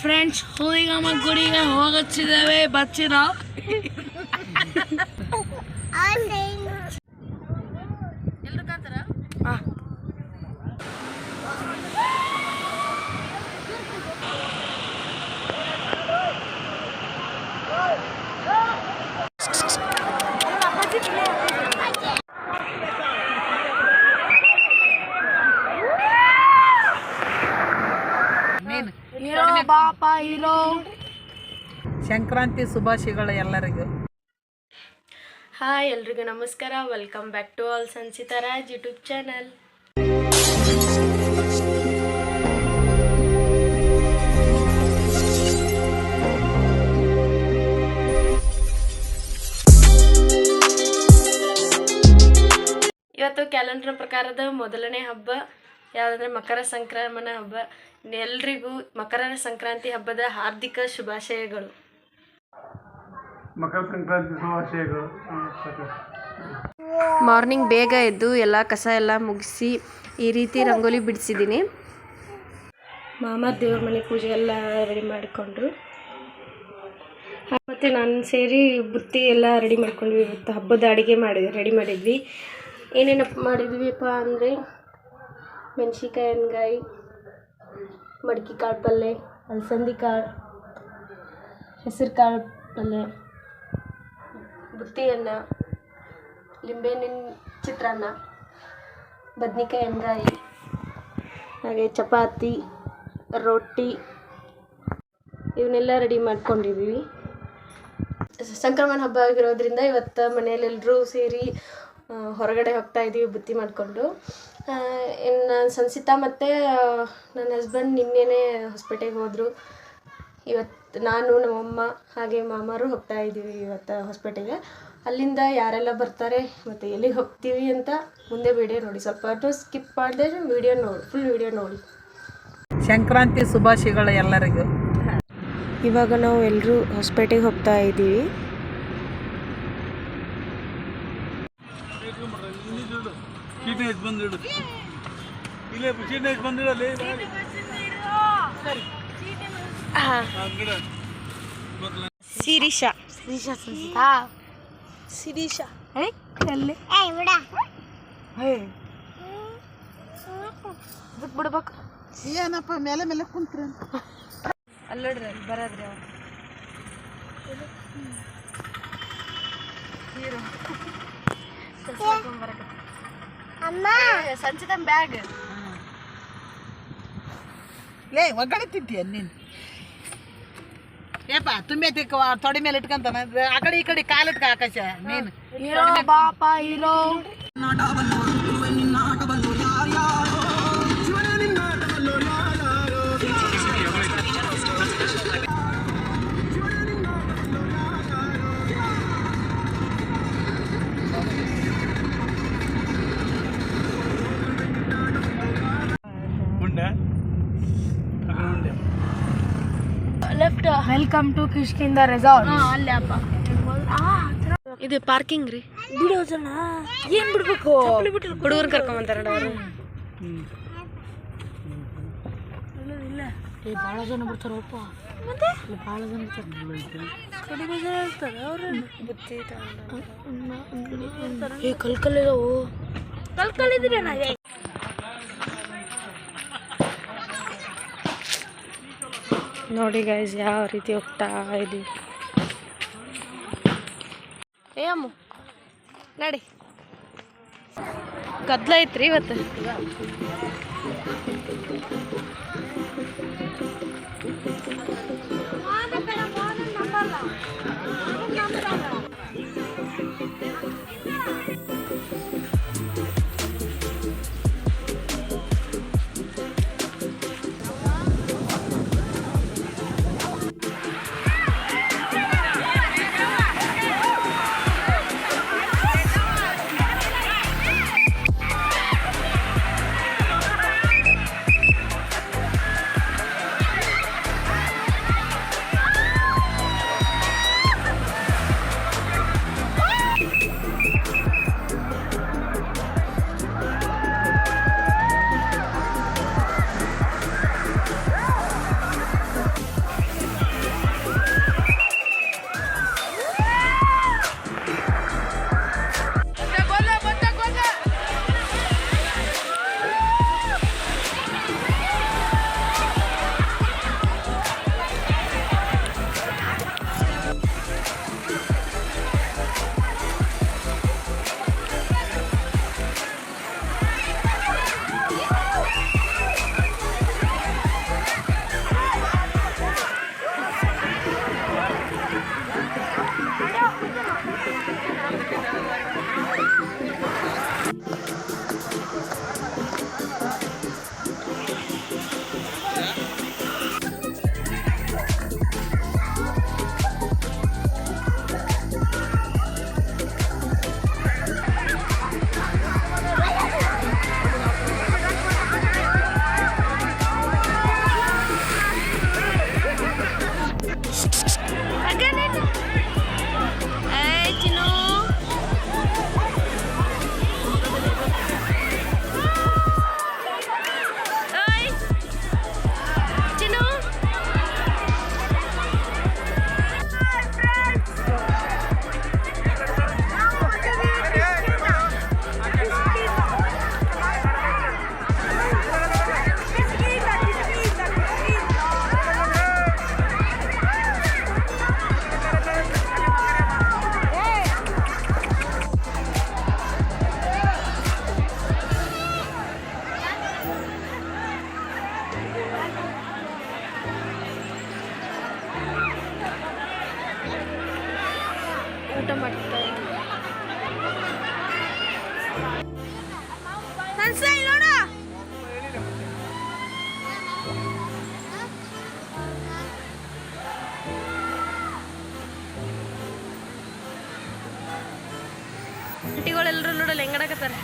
Friends Huligamma ಗುಡಿಗೆ ಹೋಗುತ್ತಿದ್ದೇವೆ, ಬರ್ತೀರಾ? ಎಲ್ರು ಕಾಂತಾರ? ಹೀರೋ ಬಾಪ ಹೀರೋ. ಸಂಕ್ರಾಂತಿ ಶುಭಾಶಯಗಳು ಎಲ್ಲರಿಗೂ. ಹಾಯ್ ಎಲ್ರಿಗೂ ನಮಸ್ಕಾರ. Welcome back to all Sanchita Raj YouTube channel. ಇವತ್ತು ಕ್ಯಾಲೆಂಡರ್ ಪ್ರಕಾರದ ಮೊದಲನೇ ಹಬ್ಬ ಯಾವುದಂದ್ರೆ ಮಕರ ಸಂಕ್ರಮಣ ಹಬ್ಬ. ಎಲ್ರಿಗೂ ಮಕರ ಸಂಕ್ರಾಂತಿ ಹಬ್ಬದ ಹಾರ್ದಿಕ ಶುಭಾಶಯಗಳು. ಮಕರ ಸಂಕ್ರಾಂತಿ ಶುಭಾಶಯಗಳು. ಮಾರ್ನಿಂಗ್ ಬೇಗ ಎದ್ದು ಎಲ್ಲ ಕಸ ಎಲ್ಲ ಮುಗಿಸಿ ಈ ರೀತಿ ರಂಗೋಲಿ ಬಿಡಿಸಿದ್ದೀನಿ. ಮಾಮ ದೇವ್ರ ಮನೆ ಪೂಜೆ ಎಲ್ಲ ರೆಡಿ ಮಾಡಿಕೊಂಡ್ರು, ಮತ್ತು ನಾನು ಸೇರಿ ಬುತ್ತಿ ಎಲ್ಲ ರೆಡಿ ಮಾಡ್ಕೊಂಡ್ವಿ. ಇವತ್ತು ಹಬ್ಬದ ಅಡುಗೆ ರೆಡಿ ಮಾಡಿದ್ವಿ. ಏನೇನಪ್ಪ ಮಾಡಿದ್ವಿಪ್ಪ ಅಂದರೆ ಮೆಣಸಿನ್ಕಾಯಿ, ಎಣ್ಗಾಯಿ, ಮಡಿಕೆ ಕಾಳು ಪಲ್ಯ, ಅಲಸಂದಿ ಕಾಳು, ಹೆಸರು ಕಾಳು ಪಲ್ಯ, ಬುತ್ತಿ ಅನ್ನ, ಲಿಂಬೆಹಣ್ಣಿನ ಚಿತ್ರಾನ್ನ, ಬದ್ನಿಕಾಯಿ ಎಣ್ಗಾಯಿ, ಹಾಗೆ ಚಪಾತಿ, ರೊಟ್ಟಿ ಇವನ್ನೆಲ್ಲ ರೆಡಿ ಮಾಡ್ಕೊಂಡಿದ್ದೀವಿ. ಸಂಕ್ರಮಣ ಹಬ್ಬ ಆಗಿರೋದ್ರಿಂದ ಇವತ್ತು ಮನೆಯಲ್ಲೆಲ್ಲರೂ ಸೇರಿ ಹೊರಗಡೆ ಹೋಗ್ತಾ ಇದ್ದೀವಿ ಬುತ್ತಿ ಮಾಡಿಕೊಂಡು. ಇನ್ನು ಸಂಚಿತಾ ಮತ್ತು ನನ್ನ ಹಸ್ಬೆಂಡ್ ನಿನ್ನೆನೇ ಹೊಸಪೇಟೆಗೆ ಹೋದರು. ಇವತ್ತು ನಾನು, ನಮ್ಮಮ್ಮ ಹಾಗೆ ಮಾಮಾರು ಹೋಗ್ತಾ ಇದ್ದೀವಿ ಇವತ್ತು ಹೊಸಪೇಟೆಗೆ. ಅಲ್ಲಿಂದ ಯಾರೆಲ್ಲ ಬರ್ತಾರೆ ಮತ್ತು ಎಲ್ಲಿಗೆ ಹೋಗ್ತೀವಿ ಅಂತ ಮುಂದೆ ವಿಡಿಯೋ ನೋಡಿ. ಸ್ವಲ್ಪ ಸ್ಕಿಪ್ ಮಾಡಿದೆ ವಿಡಿಯೋ ನೋಡಿ, ಫುಲ್ ವಿಡಿಯೋ ನೋಡಿ. ಸಂಕ್ರಾಂತಿ ಶುಭಾಶಯಗಳು ಎಲ್ಲರಿಗೂ. ಇವಾಗ ನಾವು ಎಲ್ಲರೂ ಹೊಸಪೇಟೆಗೆ ಹೋಗ್ತಾ ಇದ್ದೀವಿ. ಶಿರೀಷಾ ಸಂಚಿತಾ ಶಿರೀಷಾ ಬಿಡ್ಬೇಕು ಏನಪ್ಪ ಮೇಲೆ ಮೇಲೆ ಕುಂತ್ರಿ ಅಲ್ಲೋಡ್ರಿ ಅಲ್ಲಿ ಬರೋದ್ರಿ ಸಂಚಿತ ಬ್ಯಾಗ್ ಲೇ ಒಗ್ಗಡೆ ತಿಂತೀಯ ನೀನು? ಏಪ ತುಂಬೆ ತಿಕ್ಕ ತೊಡೆ ಮೇಲೆ ಇಟ್ಕೊಂತಾನ ಆ ಕಡೆ ಈ ಕಡೆ ಕಾಲಿಟ್ಕ ಆಕಾಶ ನೀನು. ಹೀರೋ ಬಾಪ hero. Left. Welcome to Kishkinda resort. ಅಲ್ಲೇ ಅಪ್ಪ ಇದು ಪಾರ್ಕಿಂಗ್ ರೀ. ಬಿಡೋದನ್ನ ಏನ್ ಬಿಡ್ಬೇಕು? ಹುಡುಗರು ಕರ್ಕೊಂಬಂತಾರ ಅವರು. ಭಾಳ ಜನ ಬರ್ತಾರಪ್ಪ. ಭಾಳ ಜನ ಕಡಿಮೆ ಜನ ಇರ್ತಾರೆ. ಅವ್ರ ಬುತ್ತಿ ಕಲ್ಕಲ್ಲಿದಾವು. ಕಲ್ಕಲ್ಲಿದ್ರೆ ನೋಡಿ ಗೈಸ್ ಯಾವ ರೀತಿ ಹೋಗ್ತಾ ಇದ್ದೀವಿ. ಏ ಅಮ್ಮ ನಡಿ, ಗದ್ದಲ ಐತ್ರಿ ಇವತ್ತು. ಮಾಡ್ತಾ ಇದ್ದೀವಿ. ಆಂಟಿಗಳೆಲ್ಲರೂ ನೋಡಲ್ಲ ಹೆಂಗಡಕತ್ತಾರೆ.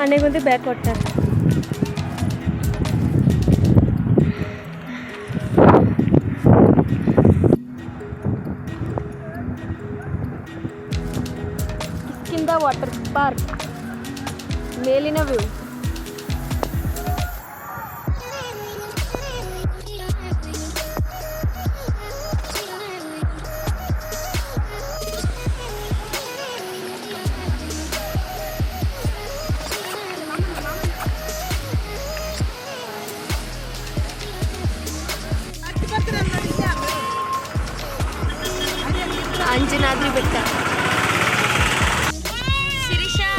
Anegundi bag ಕೊಟ್ಟಾರೆ. Kishkindha water park ಮೇಲಿನ ವ್ಯೂ. ಅಂಜನಾದ್ರಿ ಬೆಟ್ಟ. ಶಿರೀಷಾ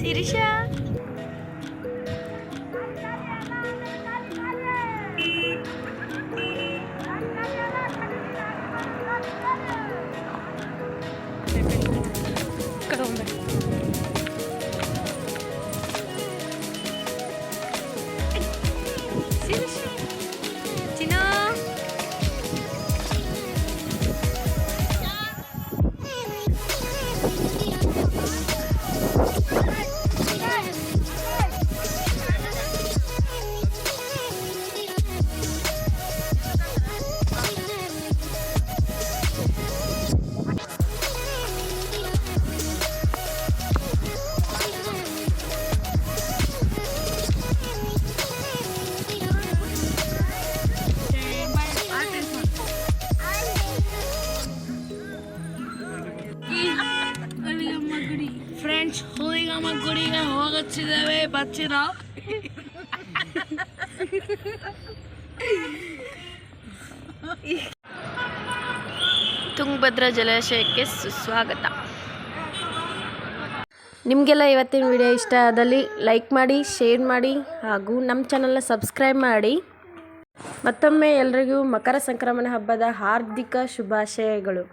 ಶಿರೀಷಾ ಫ್ರೆಂಡ್ಸ್, ಹುಲಿಗಮ್ಮ ಗುಡಿಗೆ ಹೋಗುತ್ತಿದ್ದೇವೆ, ಬರ್ತೀರಾ? ತುಂಗಭದ್ರಾ ಜಲಾಶಯಕ್ಕೆ ಸುಸ್ವಾಗತ. ನಿಮಗೆಲ್ಲ ಇವತ್ತಿನ ವಿಡಿಯೋ ಇಷ್ಟ ಆದಲ್ಲಿ ಲೈಕ್ ಮಾಡಿ, ಶೇರ್ ಮಾಡಿ ಹಾಗೂ ನಮ್ಮ ಚಾನಲ್ನ ಸಬ್ಸ್ಕ್ರೈಬ್ ಮಾಡಿ. ಮತ್ತೊಮ್ಮೆ ಎಲ್ರಿಗೂ ಮಕರ ಸಂಕ್ರಮಣ ಹಬ್ಬದ ಹಾರ್ದಿಕ ಶುಭಾಶಯಗಳು.